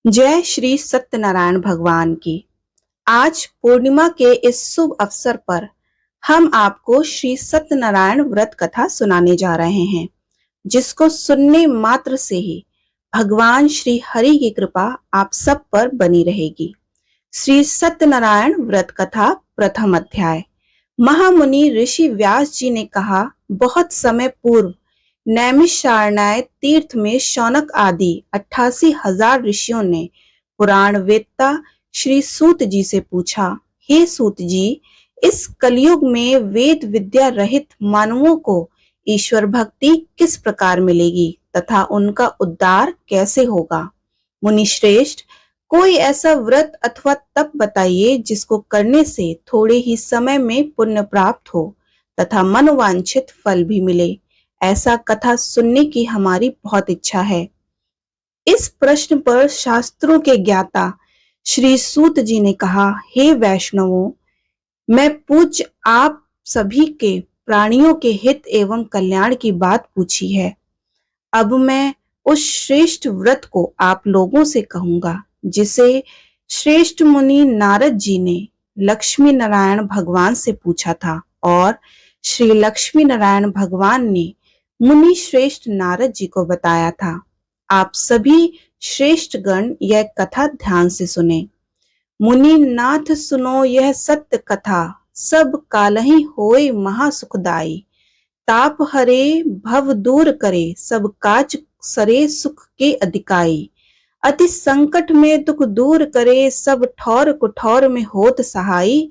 जय श्री सत्यनारायण भगवान की। आज पूर्णिमा के इस शुभ अवसर पर हम आपको श्री सत्यनारायण व्रत कथा सुनाने जा रहे हैं, जिसको सुनने मात्र से ही भगवान श्री हरि की कृपा आप सब पर बनी रहेगी। श्री सत्यनारायण व्रत कथा प्रथम अध्याय। महामुनि ऋषि व्यास जी ने कहा, बहुत समय पूर्व नैमिषारण्य तीर्थ में शौनक आदि 88,000 ऋषियों ने पुराण वेत्ता श्री सूत जी से पूछा, हे सूत जी, इस कलयुग में वेद विद्या रहित मानवों को ईश्वर भक्ति किस प्रकार मिलेगी तथा उनका उद्धार कैसे होगा। मुनि श्रेष्ठ, कोई ऐसा व्रत अथवा तप बताइए जिसको करने से थोड़े ही समय में पुण्य प्राप्त हो तथा मनोवांछित फल भी मिले। ऐसा कथा सुनने की हमारी बहुत इच्छा है। इस प्रश्न पर शास्त्रों के ज्ञाता श्री सूत जी ने कहा, हे वैष्णवों, मैं पूज्य आप सभी के प्राणियों के हित एवं कल्याण की बात पूछी है। अब मैं उस श्रेष्ठ व्रत को आप लोगों से कहूंगा जिसे श्रेष्ठ मुनि नारद जी ने लक्ष्मी नारायण भगवान से पूछा था और श्री लक्ष्मी नारायण भगवान ने मुनि श्रेष्ठ नारद जी को बताया था। आप सभी श्रेष्ठ गण यह कथा ध्यान से सुने। मुनि नाथ सुनो यह सत्य कथा, सब कालहि होए महासुखदाई। ताप हरे भव दूर करे, सब काज सरे सुख के अधिकाई। अति संकट में दुख दूर करे, सब ठौर कुठौर में होत सहाई।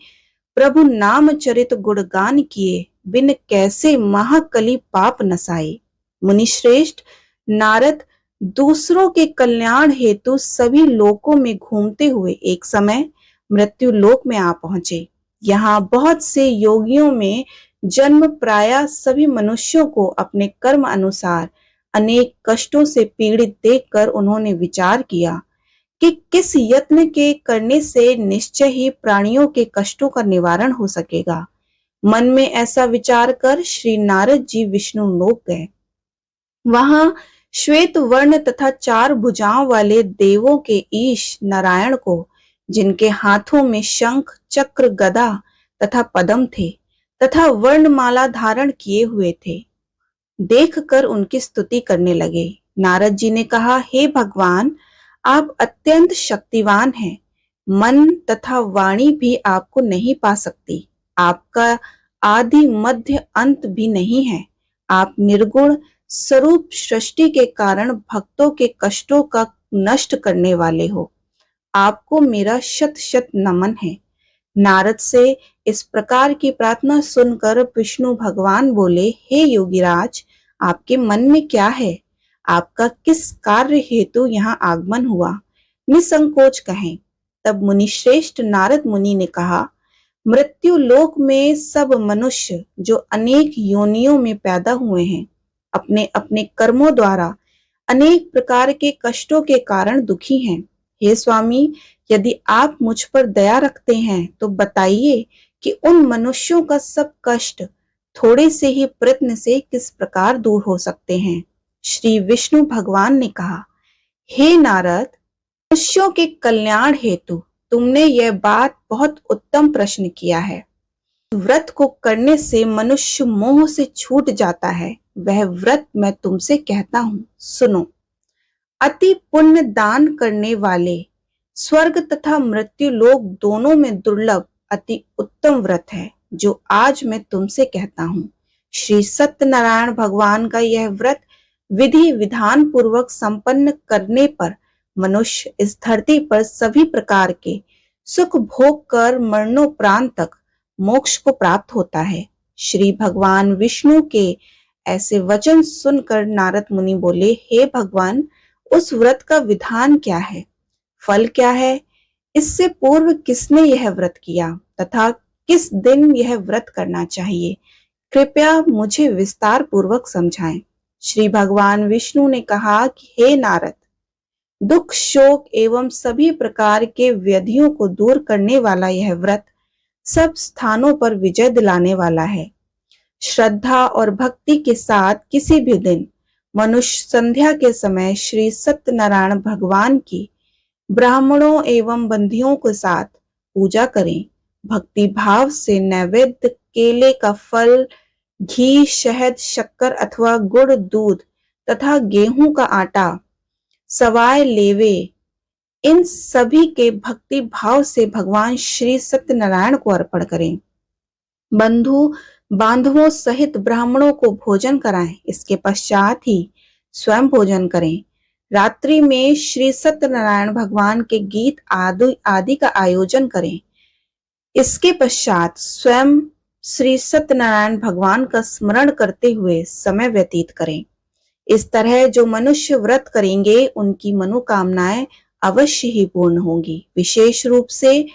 प्रभु नाम चरित गुणगान किए, बिन कैसे महाकली पाप नसाई। मुनि श्रेष्ठ नारद दूसरों के कल्याण हेतु सभी लोकों में घूमते हुए एक समय मृत्यु लोक में आ पहुंचे। यहाँ बहुत से योगियों में जन्म प्राय सभी मनुष्यों को अपने कर्म अनुसार अनेक कष्टों से पीड़ित देखकर उन्होंने विचार किया कि किस यत्न के करने से निश्चय ही प्राणियों के कष्टों का निवारण हो सकेगा। मन में ऐसा विचार कर श्री नारद जी विष्णु लोक गए। वहां श्वेत वर्ण तथा 4 भुजाओं वाले देवों के ईश नारायण को, जिनके हाथों में शंख चक्र गदा तथा पद्म थे तथा वर्णमाला धारण किए हुए थे, देखकर उनकी स्तुति करने लगे। नारद जी ने कहा, हे भगवान, आप अत्यंत शक्तिवान हैं। मन तथा वाणी भी आपको नहीं पा सकती। आपका आदि मध्य अंत भी नहीं है। आप निर्गुण स्वरूप सृष्टि के कारण भक्तों के कष्टों का नष्ट करने वाले हो। आपको मेरा शत शत नमन है। नारद से इस प्रकार की प्रार्थना सुनकर विष्णु भगवान बोले, हे योगीराज, आपके मन में क्या है? आपका किस कार्य हेतु यहाँ आगमन हुआ? निसंकोच कहें। तब मुनि श्रेष्ठ नारद मुनि ने कहा, मृत्यु लोक में सब मनुष्य जो अनेक योनियों में पैदा हुए हैं, अपने अपने कर्मों द्वारा अनेक प्रकार के कष्टों के कारण दुखी हैं। हे स्वामी, यदि आप मुझ पर दया रखते हैं तो बताइए कि उन मनुष्यों का सब कष्ट थोड़े से ही प्रयत्न से किस प्रकार दूर हो सकते हैं। श्री विष्णु भगवान ने कहा, हे नारद, मनुष्यों के कल्याण हेतु तुमने यह बात बहुत उत्तम प्रश्न किया है। व्रत को करने से मनुष्य मोह से छूट जाता है, वह व्रत मैं तुमसे कहता हूं, सुनो। अति पुण्य दान करने वाले स्वर्ग तथा मृत्यु लोक दोनों में दुर्लभ अति उत्तम व्रत है जो आज मैं तुमसे कहता हूँ। श्री सत्यनारायण भगवान का यह व्रत विधि विधान पूर्वक संपन्न करने पर मनुष्य इस धरती पर सभी प्रकार के सुख भोग कर मरणोपरांत तक मोक्ष को प्राप्त होता है। श्री भगवान विष्णु के ऐसे वचन सुनकर नारद मुनि बोले, हे भगवान, उस व्रत का विधान क्या है, फल क्या है, इससे पूर्व किसने यह व्रत किया तथा किस दिन यह व्रत करना चाहिए, कृपया मुझे विस्तार पूर्वक समझाएं। श्री भगवान विष्णु ने कहा कि हे नारद, दुख शोक एवं सभी प्रकार के व्याधियों को दूर करने वाला यह व्रत सब स्थानों पर विजय दिलाने वाला है। श्रद्धा और भक्ति के साथ किसी भी दिन मनुष्य संध्या के समय श्री सत्यनारायण भगवान की ब्राह्मणों एवं बंधियों के साथ पूजा करें। भक्ति भाव से नैवेद्य केले का फल, घी, शहद, शक्कर अथवा गुड़, दूध तथा गेहूं का आटा, सवाय लेवे, इन सभी के भक्ति भाव से भगवान श्री सत्यनारायण को अर्पण करें। बंधु बांधवों सहित ब्राह्मणों को भोजन कराएं। इसके पश्चात ही स्वयं भोजन करें। रात्रि में श्री सत्यनारायण भगवान के गीत आदि आदि का आयोजन करें। इसके पश्चात स्वयं श्री सत्यनारायण भगवान का स्मरण करते हुए समय व्यतीत करें। इस तरह जो मनुष्य व्रत करेंगे उनकी मनोकामनाएं अवश्य ही पूर्ण होंगी। विशेष रूप से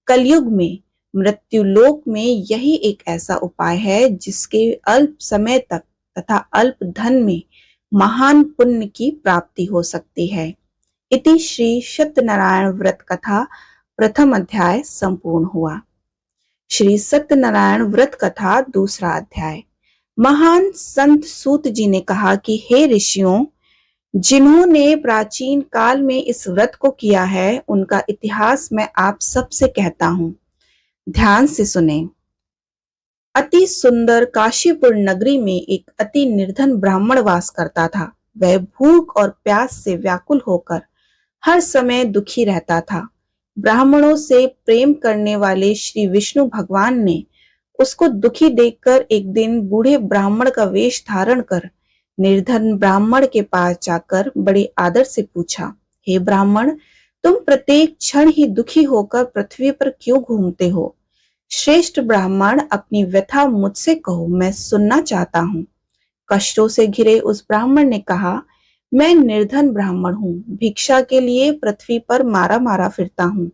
कलयुग में मृत्यु लोक में यही एक ऐसा उपाय है जिसके अल्प समय तक तथा अल्प धन में महान पुण्य की प्राप्ति हो सकती है। इति श्री सत्यनारायण व्रत कथा प्रथम अध्याय संपूर्ण हुआ। श्री सत्यनारायण व्रत कथा दूसरा अध्याय। महान संत सूत जी ने कहा कि हे ऋषियों, जिन्होंने प्राचीन काल में इस व्रत को किया है उनका इतिहास मैं आप सबसे कहता हूं, ध्यान से सुने। अति सुंदर काशीपुर नगरी में एक अति निर्धन ब्राह्मण वास करता था। वह भूख और प्यास से व्याकुल होकर हर समय दुखी रहता था। ब्राह्मणों से प्रेम करने वाले श्री विष्णु भगवान ने उसको दुखी देखकर एक दिन बूढ़े ब्राह्मण का वेश धारण कर निर्धन ब्राह्मण के पास जाकर बड़े आदर से पूछा, हे ब्राह्मण, तुम प्रत्येक क्षण ही दुखी होकर पृथ्वी पर क्यों घूमते हो? श्रेष्ठ ब्राह्मण, अपनी व्यथा मुझसे कहो, मैं सुनना चाहता हूँ। कष्टों से घिरे उस ब्राह्मण ने कहा, मैं निर्धन ब्राह्मण हूँ, भिक्षा के लिए पृथ्वी पर मारा मारा फिरता हूँ।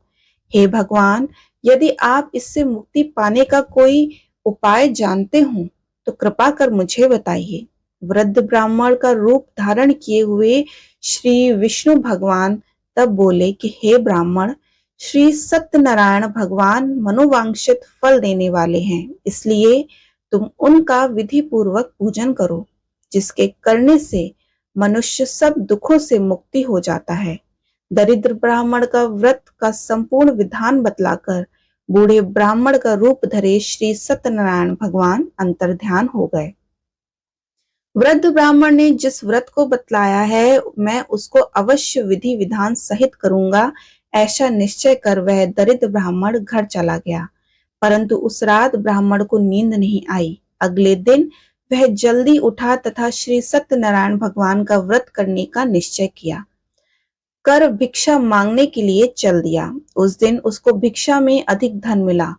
हे भगवान, यदि आप इससे मुक्ति पाने का कोई उपाय जानते हो तो कृपा कर मुझे बताइए। वृद्ध ब्राह्मण का रूप धारण किए हुए श्री विष्णु भगवान तब बोले कि हे ब्राह्मण, श्री सत्यनारायण भगवान मनोवांछित फल देने वाले हैं, इसलिए तुम उनका विधि पूर्वक पूजन करो, जिसके करने से मनुष्य सब दुखों से मुक्ति हो जाता है। दरिद्र ब्राह्मण का व्रत का संपूर्ण विधान बतलाकर बूढ़े ब्राह्मण का रूप धरे श्री सत्यनारायण भगवान अंतर्ध्यान हो गए। वृद्ध ब्राह्मण ने जिस व्रत को बतलाया है मैं उसको अवश्य विधि विधान सहित करूंगा, ऐसा निश्चय कर वह दरिद्र ब्राह्मण घर चला गया। परंतु उस रात ब्राह्मण को नींद नहीं आई। अगले दिन वह जल्दी उठा तथा श्री सत्यनारायण भगवान का व्रत करने का निश्चय किया कर भिक्षा मांगने के लिए चल दिया। उस दिन उसको भिक्षा में अधिक धन मिला,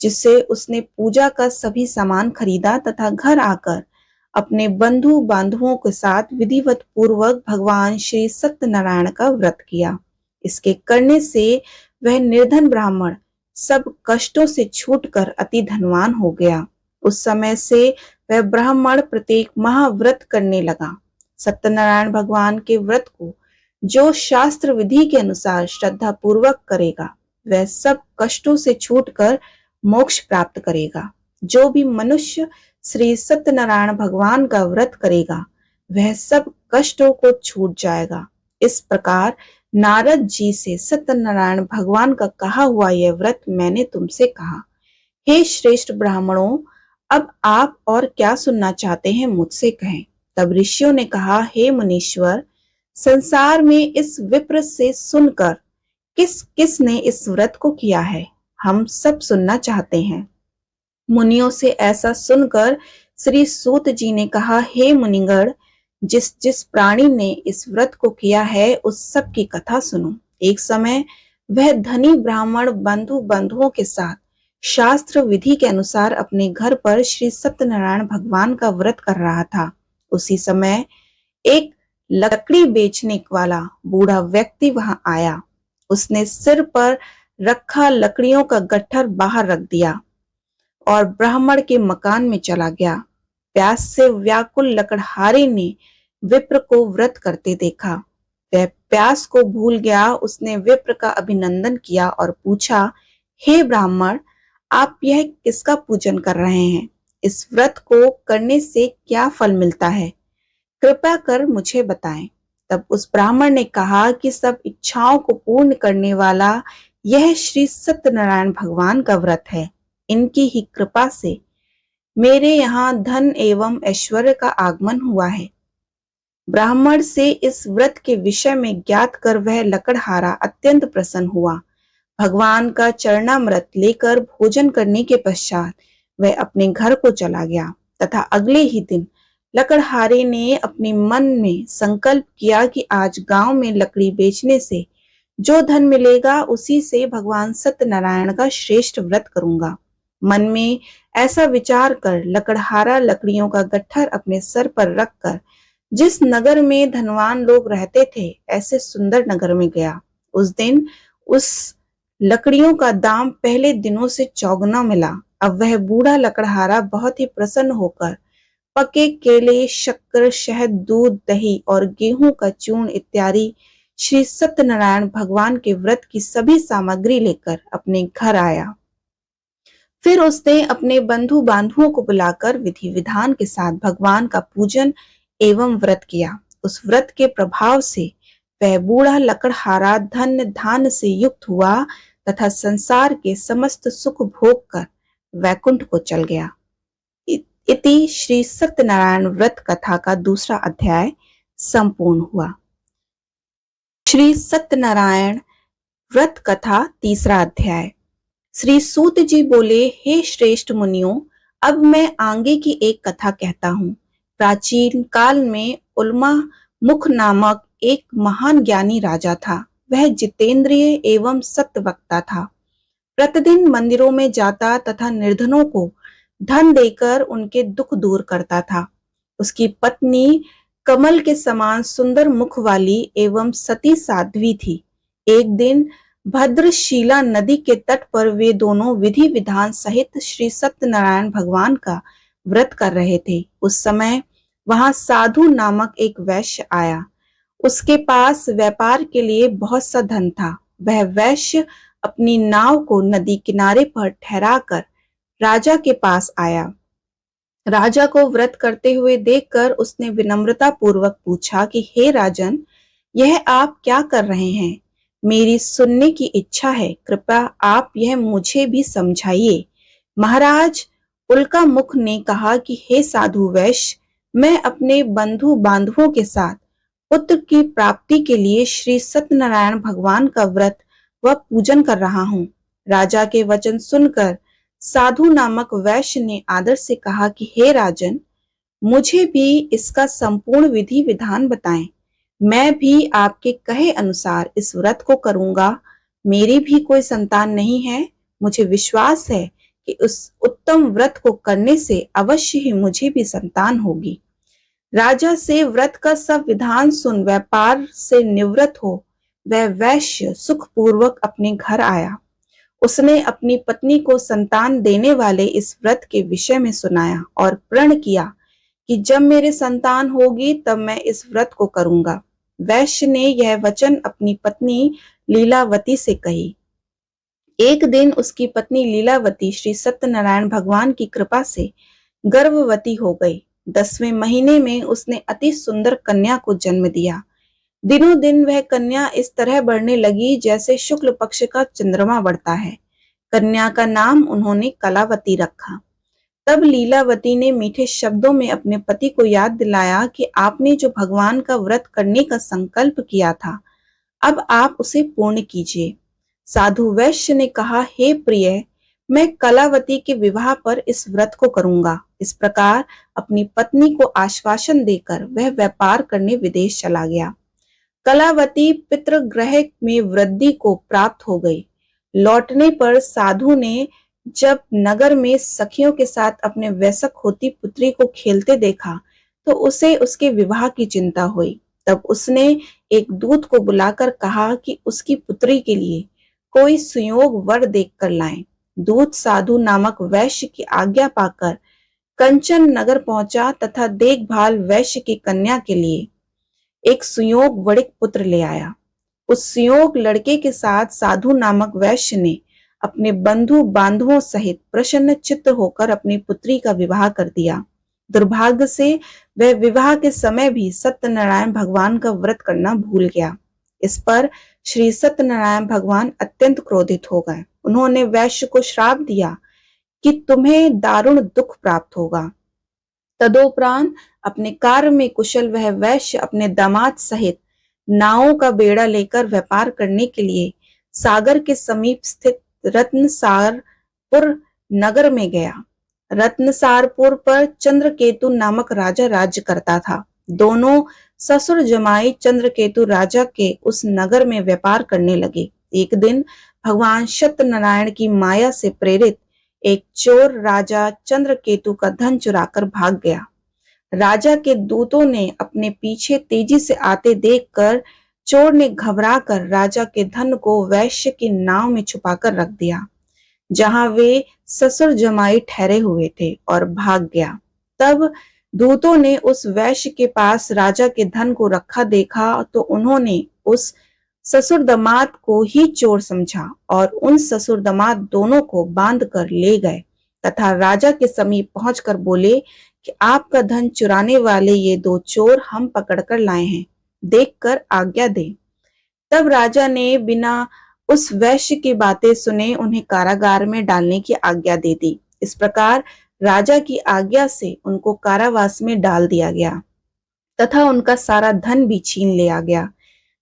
जिससे उसने पूजा का सभी सामान खरीदा तथा घर आकर अपने बंधु बांधवों के साथ विधिवत पूर्वक भगवान श्री सत्यनारायण का व्रत किया। इसके करने से वह निर्धन ब्राह्मण सब कष्टों से छूटकर अति धनवान हो गया। उस समय से वह ब्राह्मण प्रत्येक महाव्रत करने लगा। सत्यनारायण भगवान के व्रत को जो शास्त्र विधि के अनुसार श्रद्धा पूर्वक करेगा वह सब कष्टों से छूटकर मोक्ष प्राप्त करेगा। जो भी मनुष्य श्री सत्यनारायण भगवान का व्रत करेगा वह सब कष्टों को छूट जाएगा। इस प्रकार नारद जी से सत्यनारायण भगवान का कहा हुआ यह व्रत मैंने तुमसे कहा। हे श्रेष्ठ ब्राह्मणों, अब आप और क्या सुनना चाहते हैं मुझसे कहें। तब ऋषियों ने कहा, हे मुनीश्वर, संसार में इस विप्र से सुनकर किस किस ने इस व्रत को किया है, हम सब सुनना चाहते हैं। मुनियों से ऐसा सुनकर श्री सूत जी ने कहा, हे मुनिगण, जिस जिस प्राणी ने इस व्रत को किया है उस सब की कथा सुनो। एक समय वह धनी ब्राह्मण बंधु बंधुओं के साथ शास्त्र विधि के अनुसार अपने घर पर श्री सत्यनारायण भगवान का व्रत कर रहा था। उसी समय एक लकड़ी बेचने वाला बूढ़ा व्यक्ति वहां आया। उसने सिर पर रखा लकड़ियों का गट्ठर बाहर रख दिया और ब्राह्मण के मकान में चला गया। प्यास से व्याकुल लकड़हारे ने विप्र को व्रत करते देखा। वह प्यास को भूल गया। उसने विप्र का अभिनंदन किया और पूछा, हे ब्राह्मण, आप यह किसका पूजन कर रहे हैं? इस व्रत को करने से क्या फल मिलता है? कृपया कर मुझे बताएं। तब उस ब्राह्मण ने कहा कि सब इच्छाओं को पूर्ण करने वाला यह श्री सत्यनारायण भगवान का व्रत है। इनकी ही कृपा से मेरे यहाँ धन एवं ऐश्वर्य का आगमन हुआ है। ब्राह्मण से इस व्रत के विषय में ज्ञात कर वह लकड़हारा अत्यंत प्रसन्न हुआ। भगवान का चरणामृत लेकर भोजन करने के पश्चात वह अपने घर को चला गया तथा अगले ही दिन लकड़हारे ने अपने मन में संकल्प किया कि आज गांव में लकड़ी बेचने से जो धन मिलेगा उसी से भगवान सत्यनारायण का श्रेष्ठ व्रत करूंगा। मन में ऐसा विचार कर लकड़हारा लकड़ियों का गट्ठर अपने सर पर रखकर जिस नगर में धनवान लोग रहते थे ऐसे सुंदर नगर में गया। उस दिन उस लकड़ियों का दाम पहले दिनों से चौगुना मिला। अब वह बूढ़ा लकड़हारा बहुत ही प्रसन्न होकर पके केले, शक्कर, शहद, दूध, दही और गेहूं का चूर्ण इत्यादि श्री सत्यनारायण भगवान के व्रत की सभी सामग्री लेकर अपने घर आया। फिर उसने अपने बंधु बांधुओं को बुलाकर विधि विधान के साथ भगवान का पूजन एवं व्रत किया। उस व्रत के प्रभाव से वह बूढ़ा लकड़हारा धन धान से युक्त हुआ तथा संसार के समस्त सुख भोग कर वैकुंठ को चल गया। इति श्री सत्यनारायण व्रत कथा का दूसरा अध्याय संपूर्ण हुआ। श्री सत्यनारायण व्रत कथा तीसरा अध्याय। श्री सूत जी बोले, हे श्रेष्ठ मुनियों, अब मैं आगे की एक कथा कहता हूँ। प्राचीन काल में उल्मा मुख नामक एक महान ज्ञानी राजा था। वह जितेंद्रिय एवं सत्यवक्ता था। प्रतिदिन मंदिरों में जाता तथा निर्धनों को धन देकर उनके दुख दूर करता था। उसकी पत्नी कमल के समान सुंदर मुख वाली एवं सती साध्वी थी। एक दिन भद्रशीला नदी के तट पर वे दोनों विधि विधान सहित श्री सत्यनारायण भगवान का व्रत कर रहे थे। उस समय वहां साधु नामक एक वैश्य आया। उसके पास व्यापार के लिए बहुत सा धन था। वह वैश्य अपनी नाव को नदी किनारे पर ठहराकर राजा के पास आया। राजा को व्रत करते हुए देखकर उसने विनम्रता पूर्वक पूछा कि हे राजन, यह आप क्या कर रहे हैं? मेरी सुनने की इच्छा है, कृपया आप यह मुझे भी समझाइए। महाराज उल्का मुख ने कहा कि हे साधु वैश्य, मैं अपने बंधु बांधवों के साथ पुत्र की प्राप्ति के लिए श्री सत्यनारायण भगवान का व्रत व पूजन कर रहा हूँ। राजा के वचन सुनकर साधु नामक वैश्य ने आदर से कहा कि हे राजन, मुझे भी इसका संपूर्ण विधि विधान बताएं। मैं भी आपके कहे अनुसार इस व्रत को करूंगा। मेरी भी कोई संतान नहीं है। मुझे विश्वास है कि उस उत्तम व्रत को करने से अवश्य ही मुझे भी संतान होगी। राजा से व्रत का सब विधान सुन व्यापार से निवृत्त हो वह वैश्य सुखपूर्वक अपने घर आया। उसने अपनी पत्नी को संतान देने वाले इस व्रत के विषय में सुनाया और प्रण किया कि जब मेरे संतान होगी तब मैं इस व्रत को करूंगा। वैश्य ने यह वचन अपनी पत्नी लीलावती से कही। एक दिन उसकी पत्नी लीलावती श्री सत्यनारायण भगवान की कृपा से गर्भवती हो गई। 10वें महीने में उसने अति सुंदर कन्या को जन्म दिया। दिनों दिन वह कन्या इस तरह बढ़ने लगी जैसे शुक्ल पक्ष का चंद्रमा बढ़ता है। कन्या का नाम उन्होंने कलावती रखा। तब लीलावती ने मीठे शब्दों में अपने पति को याद दिलाया कि आपने जो भगवान का व्रत करने का संकल्प किया था, अब आप उसे पूर्ण कीजिए। साधु वैश्य ने कहा, हे प्रिय, मैं कलावती के विवाह पर इस व्रत को करूंगा। इस प्रकार अपनी पत्नी को आश्वासन देकर वह व्यापार करने विदेश चला गया। कलावती पितृगृह में वृद्धि को प्राप्त हो गई। लौटने पर साधु ने जब नगर में सखियों के साथ अपने वयस्क होती पुत्री को खेलते देखा तो उसे उसके विवाह की चिंता हुई। तब उसने एक दूत को बुलाकर कहा कि उसकी पुत्री के लिए कोई सुयोग वर देखकर लाएं। दूत साधु नामक वैश्य की आज्ञा पाकर कंचन नगर पहुंचा तथा देखभाल वैश्य की कन्या के लिए एक सुयोग वड़िक पुत्र ले आया। उस सुयोग लड़के के साथ साधु नामक वैश्य ने अपने बंधु बांधवों सहित प्रसन्न चित्त होकर अपनी पुत्री का विवाह कर दिया। दुर्भाग्य से वह विवाह के समय भी सत्यनारायण भगवान का व्रत करना भूल गया। इस पर श्री सत्यनारायण भगवान अत्यंत क्रोधित हो गए। उन्होंने वैश्य को श्राप दिया कि तुम्हें दारुण दुख प्राप्त होगा। तदोपरांत अपने कार्य में कुशल वह वैश्य अपने दामाद सहित नावों का बेड़ा लेकर व्यापार करने के लिए सागर के समीप स्थित रत्नसारपुर नगर में गया। रत्नसारपुर पर चंद्रकेतु नामक राजा राज्य करता था। दोनों ससुर जमाई चंद्रकेतु राजा के उस नगर में व्यापार करने लगे। एक दिन भगवान सत्यनारायण की माया से प्रेरित एक चोर राजा चंद्रकेतु का धन चुराकर भाग गया। राजा के दूतों ने अपने पीछे तेजी से आते देखकर चोर ने घबराकर राजा के धन को वैश्य की नाव में छुपाकर रख दिया, जहां वे ससुर जमाई ठहरे हुए थे, और भाग गया। तब दूतों ने उस वैश्य के पास राजा के धन को रखा देखा तो उन्होंने उस ससुर दामाद को ही चोर समझा और उन ससुर दामाद दोनों को बांधकर ले गए तथा राजा के समीप पहुंचकर बोले कि आपका धन चुराने वाले ये दो चोर हम पकड़कर लाए हैं, देखकर आज्ञा दे। तब राजा ने बिना उस वैश्य की बातें सुने उन्हें कारागार में डालने की आज्ञा दे दी। इस प्रकार राजा की आज्ञा से उनको कारावास में डाल दिया गया तथा उनका सारा धन भी छीन लिया गया।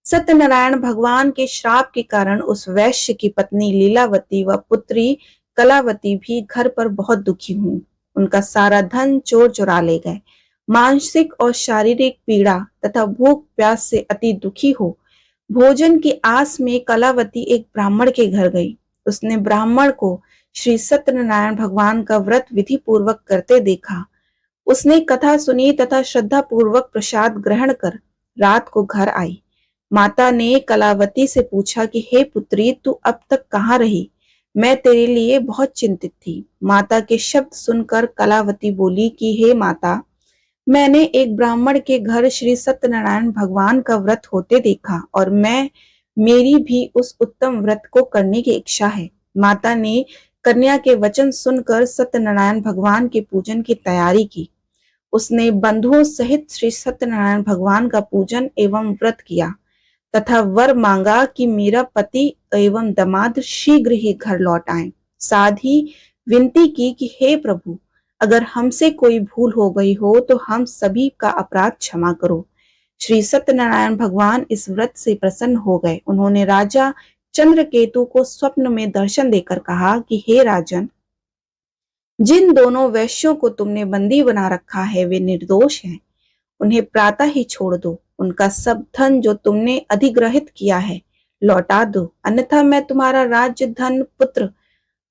सत्यनारायण भगवान के श्राप के कारण उस वैश्य की पत्नी लीलावती व पुत्री कलावती भी घर पर बहुत दुखी हुई। उनका सारा धन चोर चुरा ले गए। मानसिक और शारीरिक पीड़ा तथा भूख प्यास से अति दुखी हो भोजन की आस में कलावती एक ब्राह्मण के घर गई। उसने ब्राह्मण को श्री सत्यनारायण भगवान का व्रत विधि पूर्वक करते देखा। उसने कथा सुनी तथा श्रद्धा पूर्वक प्रसाद ग्रहण कर रात को घर आई। माता ने कलावती से पूछा कि हे पुत्री, तू अब तक कहाँ रही? मैं तेरे लिए बहुत चिंतित थी। माता के शब्द सुनकर कलावती बोली कि हे माता, मैंने एक ब्राह्मण के घर श्री सत्यनारायण भगवान का व्रत होते देखा और मेरी भी उस उत्तम व्रत को करने की इच्छा है। माता ने कन्या के वचन सुनकर सत्यनारायण भगवान के पूजन की तैयारी की। उसने बंधुओं सहित श्री सत्यनारायण भगवान का पूजन एवं व्रत किया तथा वर मांगा कि मेरा पति एवं दामाद शीघ्र ही घर लौट आए। साथ ही विनती की कि हे प्रभु, अगर हमसे कोई भूल हो गई हो तो हम सभी का अपराध क्षमा करो। श्री सत्यनारायण भगवान इस व्रत से प्रसन्न हो गए। उन्होंने राजा चंद्रकेतु को स्वप्न में दर्शन देकर कहा कि हे राजन, जिन दोनों वैश्यों को तुमने बंदी बना रखा है वे निर्दोष हैं। उन्हें प्रातः ही छोड़ दो। उनका सब धन जो तुमने अधिग्रहित किया है लौटा दो, अन्यथा मैं तुम्हारा राज्य, धन, पुत्र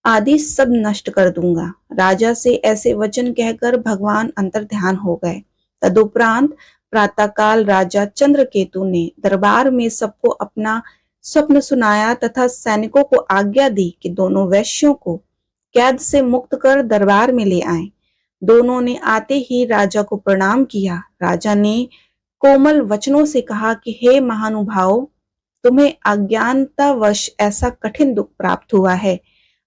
आदि सब नष्ट कर दूंगा। राजा से ऐसे वचन कहकर भगवान अंतर्ध्यान हो गए। तदुपरांत प्रातःकाल राजा चंद्रकेतु ने दरबार में सबको अपना स्वप्न सुनाया तथा सैनिकों को आज्ञा दी कि दोनों वैश्यों को कैद से मुक्त कर दरबार में ले आए। दोनों ने आते ही राजा को प्रणाम किया। राजा ने कोमल वचनों से कहा कि हे महानुभाव, तुम्हें अज्ञानतावश ऐसा कठिन दुख प्राप्त हुआ है।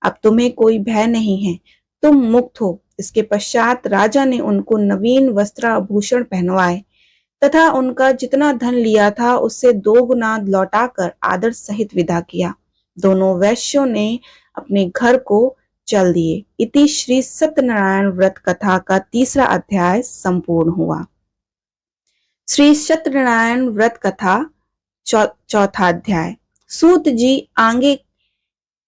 अब तुम्हें कोई भय नहीं है, तुम मुक्त हो। इसके पश्चात राजा ने उनको नवीन वस्त्र आभूषण पहनवाए तथा उनका जितना धन लिया था उससे 2 गुना लौटाकर आदर सहित विदा किया। दोनों वैश्यों ने अपने घर को चल दिए। इति श्री सत्यनारायण व्रत कथा का 3रा अध्याय संपूर्ण हुआ। श्री सत्यनारायण व्रत कथा 4था अध्याय। सूत जी आगे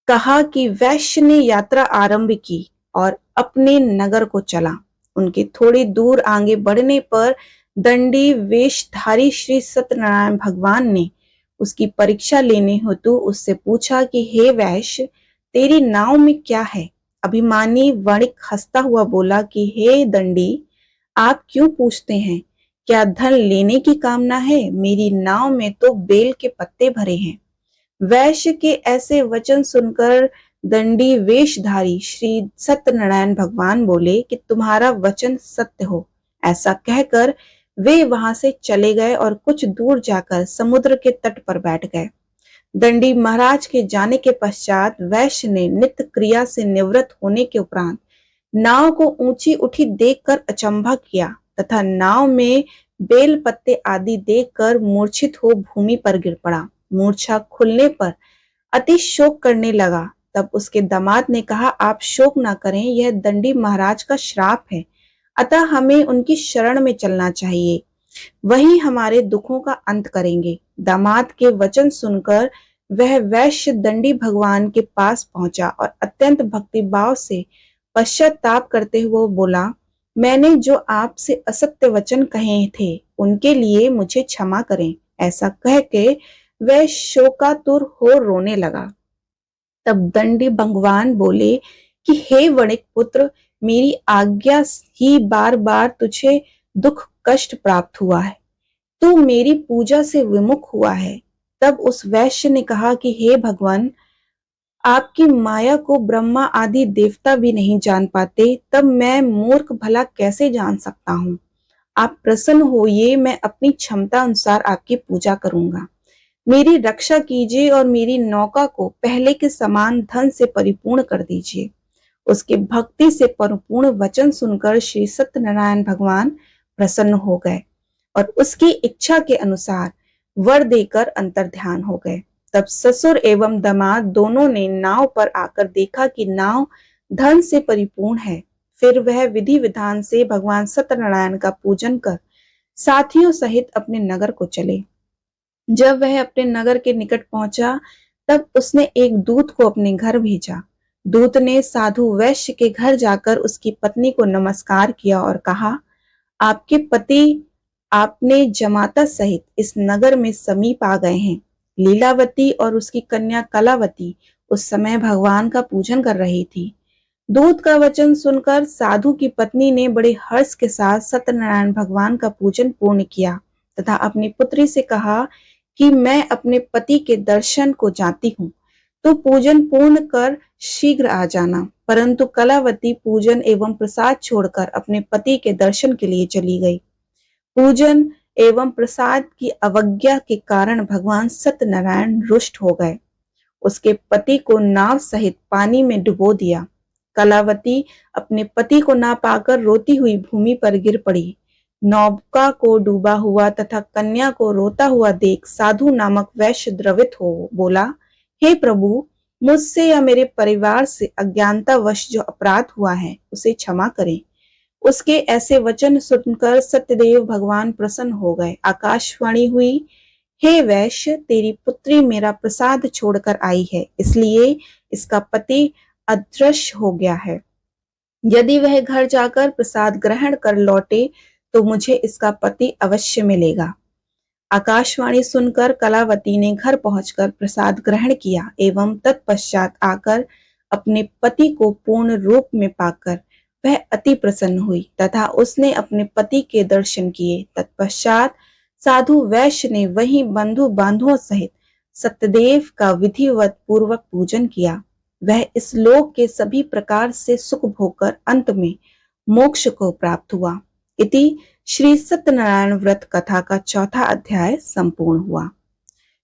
कहा कि वैश्य ने यात्रा आरंभ की और अपने नगर को चला। उनके थोड़ी दूर आगे बढ़ने पर दंडी वेशधारी श्री सत्यनारायण भगवान ने उसकी परीक्षा लेने हेतु उससे पूछा कि हे वैश्य, तेरी नाव में क्या है? अभिमानी वणिक हंसता हुआ बोला कि हे दंडी, आप क्यों पूछते हैं? क्या धन लेने की कामना है? मेरी नाव में तो बेल के पत्ते भरे हैं। वैश्य के ऐसे वचन सुनकर दंडी वेशधारी श्री सत्यनारायण भगवान बोले कि तुम्हारा वचन सत्य हो। ऐसा कहकर वे वहां से चले गए और कुछ दूर जाकर समुद्र के तट पर बैठ गए। दंडी महाराज के जाने के पश्चात वैश्य ने नित्य क्रिया से निवृत्त होने के उपरांत नाव को ऊंची उठी देखकर अचंभा किया तथा नाव में बेल पत्ते आदि देखकर मूर्छित हो भूमि पर गिर पड़ा। मूर्छा खुलने पर अति शोक करने लगा। तब उसके दामाद ने कहा, आप शोक ना करें, यह दंडी महाराज का श्राप है, अतः हमें उनकी शरण में चलना चाहिए, वही हमारे दुखों का अंत करेंगे। दामाद के वचन सुनकर वह वैश्य दंडी भगवान के पास पहुंचा और अत्यंत भक्तिभाव से पश्चाताप करते हुए बोला, मैंने जो आपसे असत्य वचन कहे थे उनके लिए मुझे क्षमा करें। ऐसा कह के वह शोकातुर हो रोने लगा। तब दंडी भगवान बोले कि हे वणिक पुत्र, मेरी आज्ञा ही बार बार तुझे दुख कष्ट प्राप्त हुआ है, तू मेरी पूजा से विमुख हुआ है। तब उस वैश्य ने कहा कि हे भगवान, आपकी माया को ब्रह्मा आदि देवता भी नहीं जान पाते, तब मैं मूर्ख भला कैसे जान सकता हूँ। आप प्रसन्न होइए, मैं अपनी क्षमता अनुसार आपकी पूजा करूंगा। मेरी रक्षा कीजिए और मेरी नौका को पहले के समान धन से परिपूर्ण कर दीजिए। उसके भक्ति से परिपूर्ण वचन सुनकर श्री सत्यनारायण भगवान प्रसन्न हो गए और उसकी इच्छा के अनुसार वर देकर अंतर्ध्यान हो गए। तब ससुर एवं दामाद दोनों ने नाव पर आकर देखा कि नाव धन से परिपूर्ण है। फिर वह विधि विधान से भगवान सत्यनारायण का पूजन कर साथियों सहित अपने नगर को चले। जब वह अपने नगर के निकट पहुंचा, तब उसने एक दूत को अपने घर भेजा। दूत ने साधु वैश्य के घर जाकर उसकी पत्नी को नमस्कार किया और कहा, आपके पति आपने जमाता सहित इस नगर में समीप आ गए हैं। लीलावती और उसकी कन्या कलावती उस समय भगवान का पूजन कर रही थी। दूत का वचन सुनकर साधु की पत्नी ने बड़े हर्ष के साथ सत्यनारायण भगवान का पूजन पूर्ण किया तथा अपनी पुत्री से कहा कि मैं अपने पति के दर्शन को जाती हूँ, तो पूजन पूर्ण कर शीघ्र आ जाना। परंतु कलावती पूजन एवं प्रसाद छोड़कर अपने पति के दर्शन के लिए चली गई। पूजन एवं प्रसाद की अवज्ञा के कारण भगवान सत्यनारायण रुष्ट हो गए। उसके पति को नाव सहित पानी में डुबो दिया। कलावती अपने पति को ना पाकर रोती हुई भूमि पर गिर पड़ी। नौका को डूबा हुआ तथा कन्या को रोता हुआ देख साधु नामक वैश्य द्रवित हो बोला, हे प्रभु, मुझसे या मेरे परिवार से अज्ञानतावश जो अपराध हुआ है उसे क्षमा करें। उसके ऐसे वचन सुनकर सत्यदेव भगवान प्रसन्न हो गए। आकाशवाणी हुई, हे वैश्य, तेरी पुत्री मेरा प्रसाद छोड़कर आई है, इसलिए इसका पति अदृश्य हो गया है। यदि वह घर जाकर प्रसाद ग्रहण कर लौटे तो मुझे इसका पति अवश्य मिलेगा। आकाशवाणी सुनकर कलावती ने घर पहुंचकर प्रसाद ग्रहण किया एवं तत्पश्चात आकर अपने पति को पूर्ण रूप में पाकर वह अति प्रसन्न हुई तथा उसने अपने पति के दर्शन किए। तत्पश्चात साधु वैश्य ने वहीं बंधु बांधुओं सहित सत्यदेव का विधिवत पूर्वक पूजन किया। वह इस लोक के सभी प्रकार से सुख भोगकर अंत में मोक्ष को प्राप्त हुआ। इति श्री सत्यनारायण व्रत कथा का चौथा अध्याय संपूर्ण हुआ।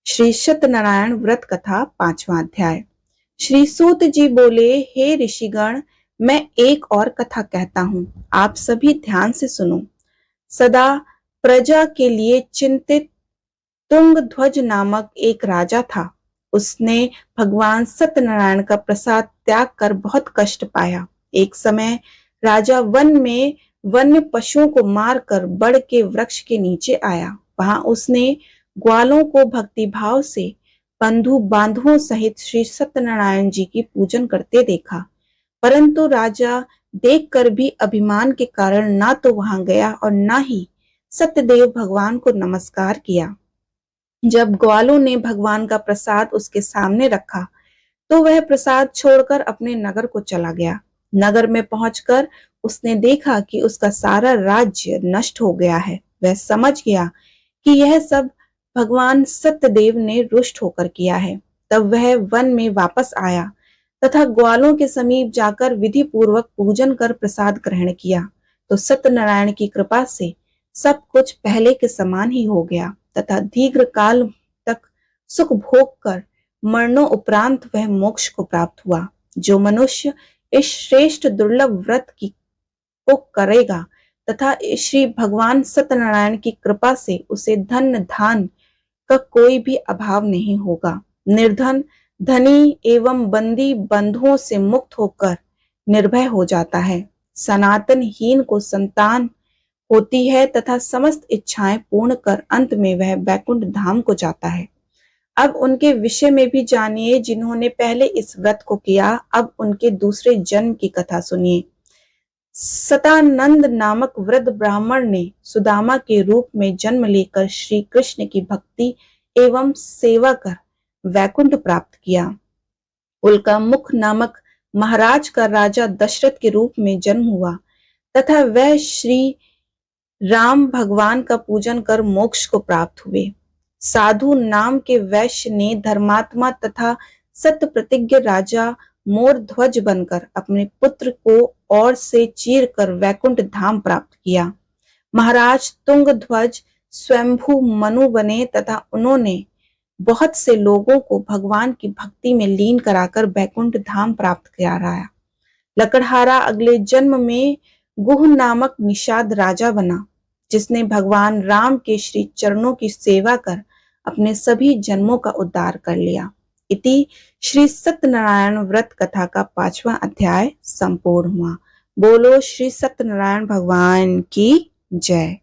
श्री सत्यनारायण व्रत कथा पांचवा अध्याय। श्री सूत जी बोले, हे ऋषिगण, मैं एक और कथा कहता हूँ, आप सभी ध्यान से सुनो। सदा प्रजा के लिए चिंतित तुंगध्वज नामक एक राजा था। उसने भगवान सत्यनारायण का प्रसाद त्याग कर बहुत कष्ट पाया। एक समय राजा वन में वन्य पशुओं को मारकर बड़ के वृक्ष के नीचे आया। वहां उसने ग्वालों को भक्ति भाव से बंधु बांधुओं सहित श्री सत्यनारायण जी की पूजन करते देखा। परंतु राजा देखकर भी अभिमान के कारण ना तो वहां गया और ना ही सत्यदेव भगवान को नमस्कार किया। जब ग्वालों ने भगवान का प्रसाद उसके सामने रखा तो वह प्रसाद छोड़कर अपने नगर को चला गया। नगर में पहुंचकर उसने देखा कि उसका सारा राज्य नष्ट हो गया है। वह समझ गया कि यह सब भगवान सत्यदेव ने रुष्ट होकर किया है। तब वह वन में वापस आया तथा ग्वालों के समीप जाकर विधि पूर्वक पूजन कर प्रसाद ग्रहण किया तो सत्यनारायण की कृपा से सब कुछ पहले के समान ही हो गया तथा दीर्घ काल तक सुख भोग कर मरणों उपरांत वह मोक्ष को प्राप्त हुआ। जो मनुष्य इस श्रेष्ठ दुर्लभ व्रत की को करेगा तथा श्री भगवान सत्यनारायण की कृपा से उसे धन धान का कोई भी अभाव नहीं होगा। निर्धन धनी एवं बंदी बंधुओं से मुक्त होकर निर्भय हो जाता है। सनातनहीन को संतान होती है तथा समस्त इच्छाएं पूर्ण कर अंत में वह बैकुंठ धाम को जाता है। अब उनके विषय में भी जानिए जिन्होंने पहले इस व्रत को किया। अब उनके दूसरे जन्म की कथा सुनिए। सतानंद नामक वृद्ध ब्राह्मण ने सुदामा के रूप में जन्म लेकर श्री कृष्ण की भक्ति एवं सेवा कर वैकुंठ प्राप्त किया। उल्का मुख नामक महाराज का राजा दशरथ के रूप में जन्म हुआ तथा वह श्री राम भगवान का पूजन कर मोक्ष को प्राप्त हुए। साधु नाम के वैश्य ने धर्मात्मा तथा सत्य प्रतिज्ञ राजा मोर ध्वज बनकर अपने पुत्र को और से चीर कर वैकुंठ धाम प्राप्त किया। महाराज तुंग ध्वज स्वयंभू मनु बने तथा उन्होंने बहुत से लोगों को भगवान की भक्ति में लीन कराकर वैकुंठ धाम प्राप्त कराया। लकड़हारा अगले जन्म में गुह नामक निषाद राजा बना, जिसने भगवान राम के श्री चरणों की सेवा कर अपने सभी जन्मों का उद्धार कर लिया। इति श्री सत्यनारायण व्रत कथा का 5वां अध्याय संपूर्ण हुआ। बोलो श्री सत्यनारायण भगवान की जय।